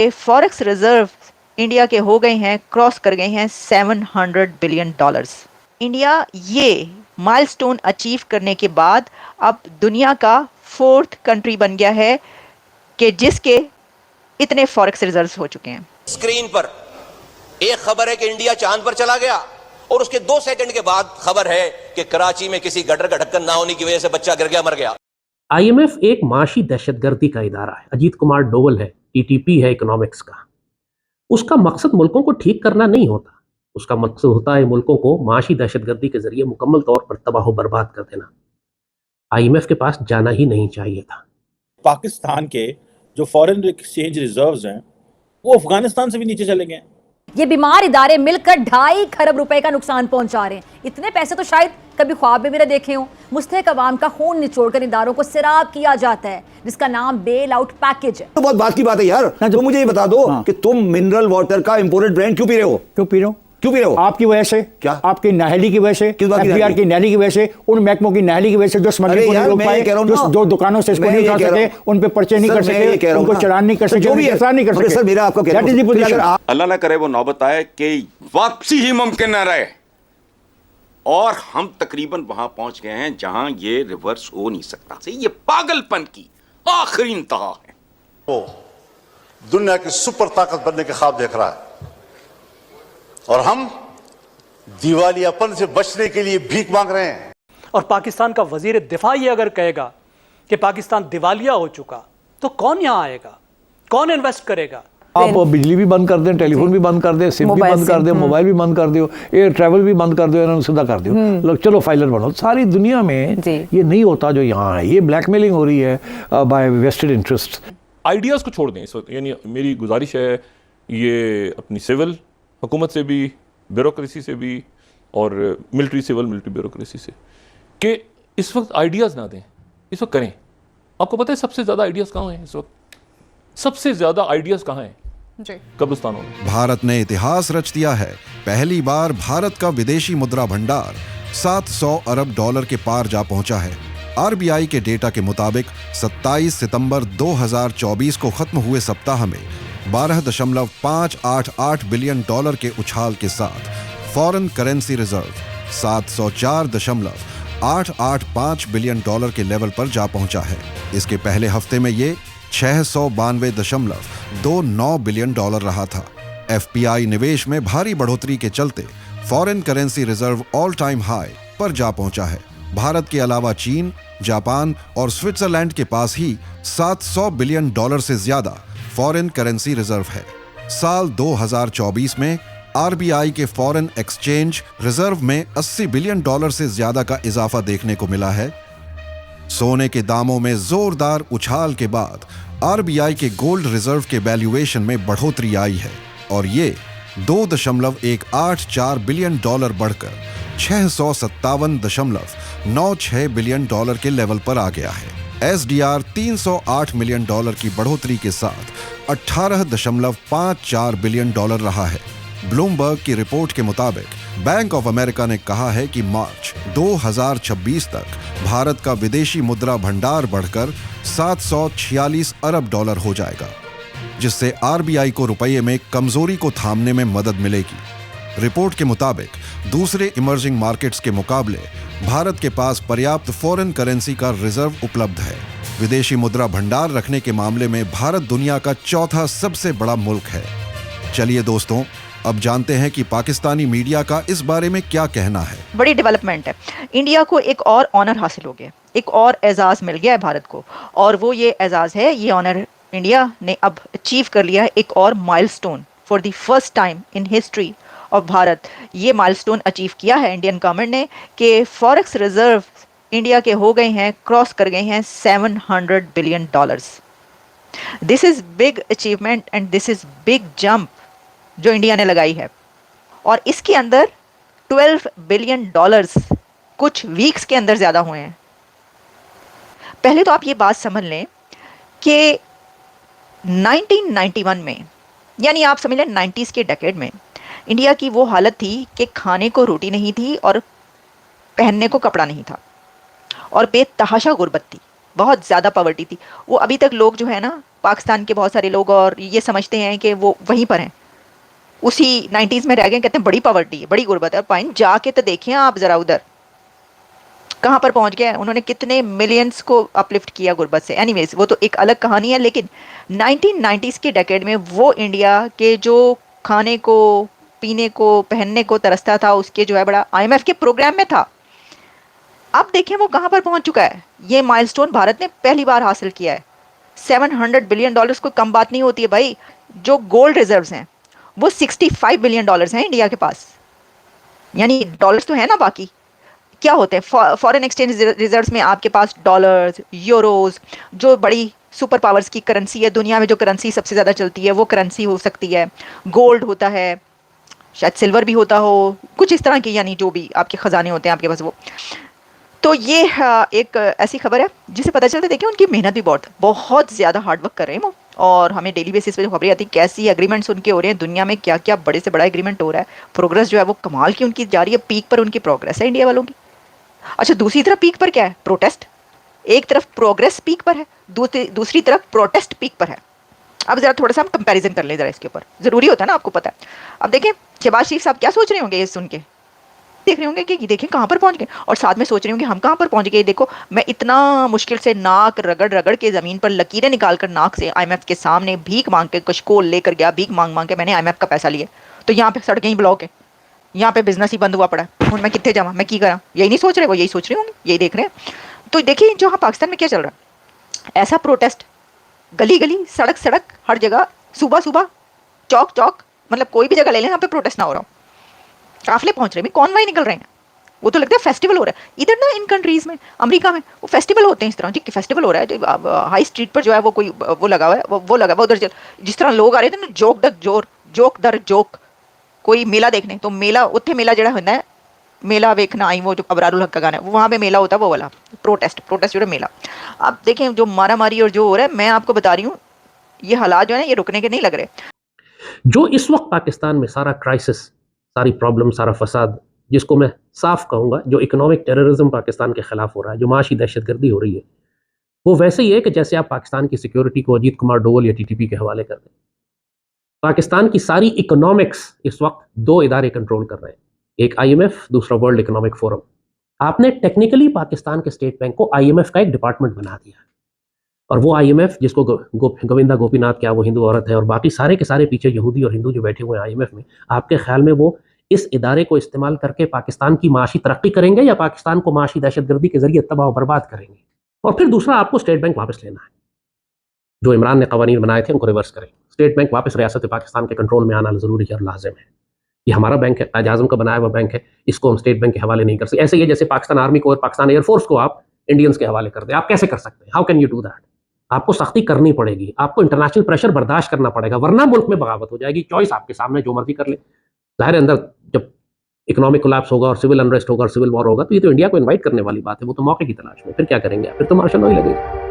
Forex reserve India के हो गए हैं, क्रॉस कर गए हैं $700 बिलियन। इंडिया ये माइलस्टोन अचीव करने के बाद अब दुनिया का 4th कंट्री बन गया है कि जिसके इतने फॉरेक्स रिजर्व्स हो चुके हैं। स्क्रीन पर एक खबर है कि इंडिया चांद पर चला गया और उसके 2 सेकंड के बाद खबर है कि कराची में किसी गटर का ढक्कन ना होने की वजह से बच्चा गिर गया, मर गया। आईएमएफ एक माशी दहशतगर्दी का इदारा है। अजीत कुमार डोवल है, टीटीपी है इकोनॉमिक्स का। उसका मकसद मुल्कों को ठीक करना नहीं होता, उसका मकसद होता है मुल्कों को माशी दहशतगर्दी के जरिए मुकम्मल तौर पर तबाह बर्बाद कर देना। आईएमएफ के पास जाना ही नहीं चाहिए था। पाकिस्तान के जो फॉरेन एक्सचेंज रिजर्व्स हैं वो अफगानिस्तान से भी नीचे चले गए। ये बीमार इदारे मिलकर 2.5 खरब रुपए का नुकसान पहुंचा रहे हैं। इतने पैसे तो शायद कभी ख्वाब में भी न देखे हों। मुस्तहक अवाम का खून निचोड़कर इदारों को सिराब किया जाता है, जिसका नाम बेल आउट पैकेज है। तो बहुत बात की बात है यार। तो मुझे ये बता दो कि तुम मिनरल वाटर का इंपोर्टेड ब्रांड क्यों पी रहे हो? क्यों पी रहे हो? क्यों पी रहे हो? आपकी वजह से। क्या? आपकी नाहली की वजह से, एफबीआर की नाहली की वजह से, उन महकमों की नाहली की वजह से जो स्मगलिंग को नहीं रोक पाए, जो दुकानों से इसको नहीं उठा सके, उन पे पर्चे नहीं कर सके, उनको चलान नहीं कर सके, गिरफ्तार नहीं कर सके। सर मेरा आपको दैट इज द पोजीशन। अल्लाह ना करे वो नौबत आए कि वापसी ही मुमकिन न रहे और हम तकरीबन वहां पहुंच गए हैं जहां ये रिवर्स हो नहीं सकता। ये पागलपन की आखिरी इंतहा है। वो दुनिया की सुपर ताकत बनने के ख्वाब देख रहा है और हम दिवालियापन से बचने के लिए भीख मांग रहे हैं। और पाकिस्तान का वजीर दिफा ये अगर कहेगा कि पाकिस्तान दिवालिया हो चुका, तो कौन यहां आएगा, कौन इन्वेस्ट करेगा? आप बिजली भी बंद कर दें, टेलीफोन भी बंद कर दें, सिम भी बंद कर दें, मोबाइल भी बंद कर दो, एयर ट्रैवल भी बंद कर दो, इन्होंने सीधा कर दो। लोग चलो फाइलर बनो। सारी दुनिया में ये नहीं होता जो यहाँ है। ये ब्लैकमेलिंग हो रही है बाय वेस्टेड इंटरेस्ट। आइडियाज़ को छोड़ दें इस वक्त। यानी मेरी गुजारिश है ये अपनी सिविल हुकूमत से भी, ब्यूरोक्रेसी से भी और मिलिट्री सिविल मिलिट्री ब्यूरोक्रेसी से कि इस वक्त आइडियाज़ ना दें, इस वक्त करें। आपको पता है सबसे ज़्यादा आइडियाज़ कहाँ हैं इस वक्त? सबसे ज़्यादा आइडियाज़ कहाँ हैं? कब्रिस्तानों में। भारत ने इतिहास रच दिया है। पहली बार भारत का विदेशी मुद्रा भंडार $700 अरब के पार जा पहुंचा है। आरबीआई के डेटा के मुताबिक 27 सितंबर 2024 को खत्म हुए सप्ताह में $12.588 बिलियन के उछाल के साथ फॉरेन करेंसी रिजर्व $704.885 बिलियन के लेवल पर जा पहुंचा है। इसके पहले हफ्ते में ये $692.29 बिलियन रहा था। एफपीआई निवेश में भारी बढ़ोतरी के चलते foreign currency reserve all time high पर जा पहुंचा है। भारत के अलावा चीन, जापान और स्विट्जरलैंड के पास ही $700 बिलियन से ज्यादा फॉरेन करेंसी रिजर्व है। साल 2024 में आरबीआई के फॉरेन एक्सचेंज रिजर्व में $80 बिलियन से ज्यादा का इजाफा देखने को मिला है। सोने के दामों में जोरदार उछाल के बाद आरबीआई के गोल्ड रिजर्व के वैल्यूएशन में बढ़ोतरी आई है और ये $2.184 बिलियन बढ़कर $657.96 बिलियन के लेवल पर आ गया है। एसडीआर $308 मिलियन की बढ़ोतरी के साथ $18.54 बिलियन रहा है। ब्लूमबर्ग की रिपोर्ट के मुताबिक बैंक ऑफ अमेरिका ने कहा है कि मार्च 2026 तक भारत का विदेशी मुद्रा भंडार बढ़कर $746 अरब हो जाएगा, जिससे आरबीआई को रुपये में कमजोरी को थामने में मदद मिलेगी। रिपोर्ट के मुताबिक दूसरे इमर्जिंग मार्केट्स के मुकाबले भारत के पास पर्याप्त फॉरेन करेंसी का रिजर्व उपलब्ध है। विदेशी मुद्रा भंडार रखने के मामले में भारत दुनिया का चौथा सबसे बड़ा मुल्क है। चलिए दोस्तों, अब जानते हैं कि पाकिस्तानी मीडिया का इस बारे में क्या कहना है। बड़ी डेवलपमेंट है। इंडिया को एक और ऑनर हासिल हो गया, एक और एजाज मिल गया है भारत को, और वो ये एजाज है, ये ऑनर इंडिया ने अब अचीव कर लिया है एक और milestone. For the first time in history of Bharat ये माइलस्टोन अचीव किया है इंडियन गवर्नमेंट ने कि फॉरेक्स रिजर्व इंडिया के हो गए हैं, क्रॉस कर गए हैं $700 billion. This is big achievement and this is big jump जो इंडिया ने लगाई है। और इसके अंदर $12 बिलियन कुछ वीक्स के अंदर ज़्यादा हुए हैं। पहले तो आप ये बात समझ लें कि 1991 में, यानी आप समझ लें 90s के डेकेड में, इंडिया की वो हालत थी कि खाने को रोटी नहीं थी और पहनने को कपड़ा नहीं था और बेतहाशा गुर्बत थी, बहुत ज़्यादा पॉवर्टी थी। वो अभी तक लोग जो है ना पाकिस्तान के बहुत सारे लोग और ये समझते हैं कि वो वहीं पर हैं, उसी 90s में रह गए, कहते हैं बड़ी पॉवर्टी है, बड़ी गुर्बत है। पाइन जाके तो देखिए आप जरा उधर कहाँ पर पहुंच गए, उन्होंने कितने मिलियंस को अपलिफ्ट किया गुर्बत से। एनीवेज वो तो एक अलग कहानी है, लेकिन 1990s के डेकेड में वो इंडिया के जो खाने को, पीने को, पहनने को तरसता था, उसके जो है बड़ा IMF के प्रोग्राम में था। अब देखें वो कहाँ पर पहुंच चुका है। ये माइलस्टोन भारत ने पहली बार हासिल किया है। $700 बिलियन कोई कम बात नहीं होती है भाई। जो गोल्ड रिजर्व्स हैं वो $65 बिलियन हैं इंडिया के पास, यानी डॉलर्स तो है ना, बाकी क्या होते हैं फॉरेन एक्सचेंज रिजर्व्स में आपके पास डॉलर्स, यूरोज, जो बड़ी सुपर पावर्स की करेंसी है दुनिया में, जो करेंसी सबसे ज़्यादा चलती है वो करेंसी हो सकती है। गोल्ड होता है, शायद सिल्वर भी होता हो, कुछ इस तरह की, यानी जो भी आपके ख़जाने होते हैं आपके पास वो। तो ये एक ऐसी खबर है जिसे पता चलता है, देखिए उनकी मेहनत भी बहुत ज़्यादा हार्ड वर्क कर रहे हैं वो, और हमें डेली बेसिस पे जो खबरें आती हैं कैसी एग्रीमेंट्स उनके हो रहे हैं, दुनिया में क्या क्या बड़े से बड़ा एग्रीमेंट हो रहा है, प्रोग्रेस जो है वो कमाल की उनकी जा रही है, पीक पर उनकी प्रोग्रेस है इंडिया वालों की। अच्छा, दूसरी तरफ पीक पर क्या है? प्रोटेस्ट। एक तरफ प्रोग्रेस पीक पर है, दूसरी तरफ प्रोटेस्ट पीक पर है। अब जरा थोड़ा सा हम कंपैरिजन कर लें जरा इसके ऊपर, जरूरी होता है ना, आपको पता है। अब देखें शहबाज शरीफ साहब क्या सोच रहे होंगे ये सुन के, देख रहे होंगे कि देखें कहाँ पर पहुंच गए, और साथ में सोच रहे होंगे हम कहाँ पर पहुंच गए। देखो मैं इतना मुश्किल से नाक रगड़ रगड़ के ज़मीन पर लकीरें निकाल कर नाक से IMF के सामने भीख मांग के कशकोल लेकर गया, भीख मांग मांग के मैंने IMF का पैसा लिया, तो यहाँ पे सड़कें ही ब्लॉक है, यहाँ पे बिजनेस ही बंद हुआ पड़ा है, मैं कितने जावा, मैं की करा, यही नहीं सोच रहे वो, यही सोच रहे होंगे, यही देख रहे हैं। तो देखिए जो हाँ पाकिस्तान में क्या चल रहा है, ऐसा प्रोटेस्ट गली गली, सड़क सड़क, हर जगह, सुबह सुबह, चौक चौक, मतलब कोई भी जगह ले लें यहाँ पे प्रोटेस्ट ना हो रहा हो, काफिले पहुंच रहे हैं, कॉन्वॉय निकल रहे हैं, वो तो लगता है फेस्टिवल हो रहा है। इधर ना इन कंट्रीज में, अमेरिका में वो फेस्टिवल होते हैं इस तरह, जी फेस्टिवल हो रहा है, हाई स्ट्रीट पर जो है वो कोई वो लगा हुआ है, वो लगा हुआ उधर, जिस तरह लोग आ रहे थे ना जोक दर जोक, कोई मेला देखने, तो मेला उत्थे मेला जड़ा होता है, मेला देखना आई, वो जो अबरारुल हक का गाना है वो वहाँ पे मेला होता है, वो वाला प्रोटेस्ट जो है मेला। अब देखें जो मारा मारी और जो हो रहा है, मैं आपको बता रही हूँ ये हालात जो है ना ये रुकने के नहीं लग रहे। जो इस वक्त पाकिस्तान में सारा क्राइसिस, सारी प्रॉब्लम, सारा फसाद, जिसको मैं साफ कहूँगा जो इकोनॉमिक टेररिज्म पाकिस्तान के खिलाफ हो रहा है, जो माशी दहशतगर्दी हो रही है, वो वैसे ही है कि जैसे आप पाकिस्तान की सिक्योरिटी को अजीत कुमार डोवल या TTP के हवाले कर दें। पाकिस्तान की सारी इकोनॉमिक्स इस वक्त दो इदारे कंट्रोल कर रहे हैं, एक IMF, दूसरा वर्ल्ड इकोनॉमिक फोरम। आपने टेक्निकली पाकिस्तान के स्टेट बैंक को IMF का एक डिपार्टमेंट बना दिया, और वो IMF जिसको गोविंदा गोपीनाथ, क्या वो हिंदू औरत है, और बाकी सारे के सारे पीछे यहूदी और हिंदू जो बैठे हुए हैं IMF में, आपके ख्याल में वो इस इदारे को इस्तेमाल करके पाकिस्तान की माशी तरक्की करेंगे या पाकिस्तान को माशी दहशतगर्दी के जरिए तबाह और बर्बाद करेंगे? और फिर दूसरा, आपको स्टेट बैंक वापस लेना है, जो इमरान ने कवानीन बनाए थे उनको रिवर्स करें, स्टेट बैंक वापस रियासत पाकिस्तान के कंट्रोल में आना जरूरी है और लाजिम है। ये हमारा बैंक है, कायद आज़म का बनाया हुआ बैंक है, इसको हम स्टेट बैंक के हवाले नहीं कर सकते। ऐसे ही जैसे पाकिस्तान आर्मी को और पाकिस्तान एयरफोर्स को आप इंडियंस के हवाले कर दें, आप कैसे कर सकते हैं? How can you do that? आपको सख्ती करनी पड़ेगी, आपको इंटरनेशनल प्रेशर बर्दाश्त करना पड़ेगा, वरना मुल्क में बगावत हो जाएगी। चॉइस आपके सामने, जो मर्जी कर ले। जाहिर है अंदर जब इकोनॉमिक कोलैप्स होगा और सिविल अनरेस्ट होगा और सिविल वॉर होगा, तो ये तो इंडिया को इन्वाइट करने वाली बात है, वो तो मौके की तलाश में, फिर क्या करेंगे? फिर तो मार्शल लॉ ही लगेगा।